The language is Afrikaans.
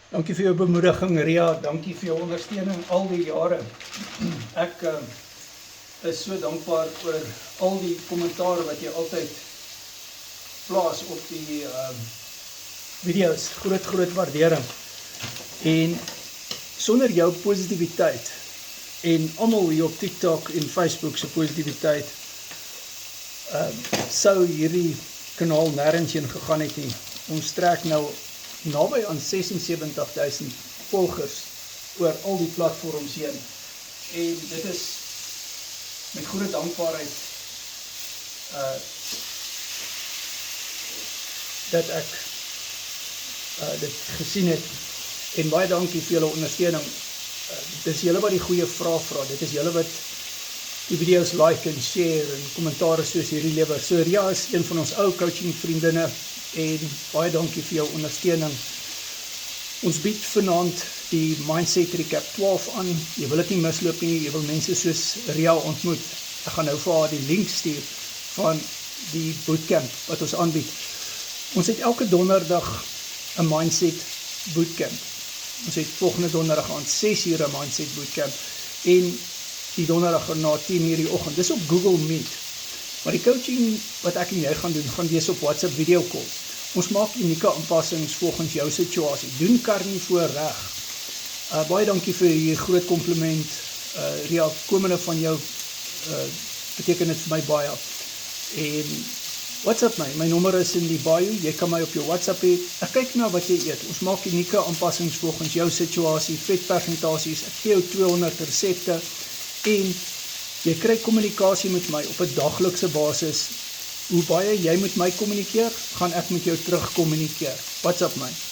Dankie vir jou bemoediging, Ria. Dankie vir jou ondersteuning al die jare. Ek is so dankbaar oor al die kommentaar wat jy altyd plaas op die video's. Groot waardering. En sonder jou positiwiteit en almal hier op TikTok en Facebook se positiwiteit sou hierdie kanaal nêrens heen gegaan het nie. Ons trek nou naby aan 76,000 volgers oor al die platforms heen. En dit is met groot dankbaarheid dat ek dit gesien het. En baie dankie vir julle ondersteuning. Dit is julle wat die goeie vrae vra. Dit is julle wat die video's like en share en kommentaare soos hierdie lewer. So Ria is een van ons ou coaching vriendinne en baie dankie vir jou ondersteuning. Ons bied vanaand die Mindset Recap 12 aan. Jy wil dit nie misloop nie, jy wil mense soos Ria ontmoet. Ek gaan nou vir haar die link stuur van die bootcamp wat ons aanbied. Ons het elke donderdag 'n Mindset bootcamp. Ons het volgende donderdag aan 6 uur 'n Mindset bootcamp en die donderdag na 10 uur die oggend. Dis op Google Meet. Maar die coaching wat ek en jy gaan doen, gaan wees op WhatsApp video call. Ons maak unieke aanpassings volgens jou situasie. Doen kar nie voor reg. Baie dankie vir die groot compliment. Ria, komende van jou beteken dit vir my baie. En WhatsApp my nommer is in die bio, jy kan my op jou WhatsApp hê. Ek kyk na wat jy eet. Ons maak unieke aanpassings volgens jou situasie, vetpersentasies, ek gee jou 200 resepte en jy kry kommunikasie met my op 'n daglikse basis. Hoe baie jy met my kommunikeer, gaan ek met jou terug kommunikeer. WhatsApp my.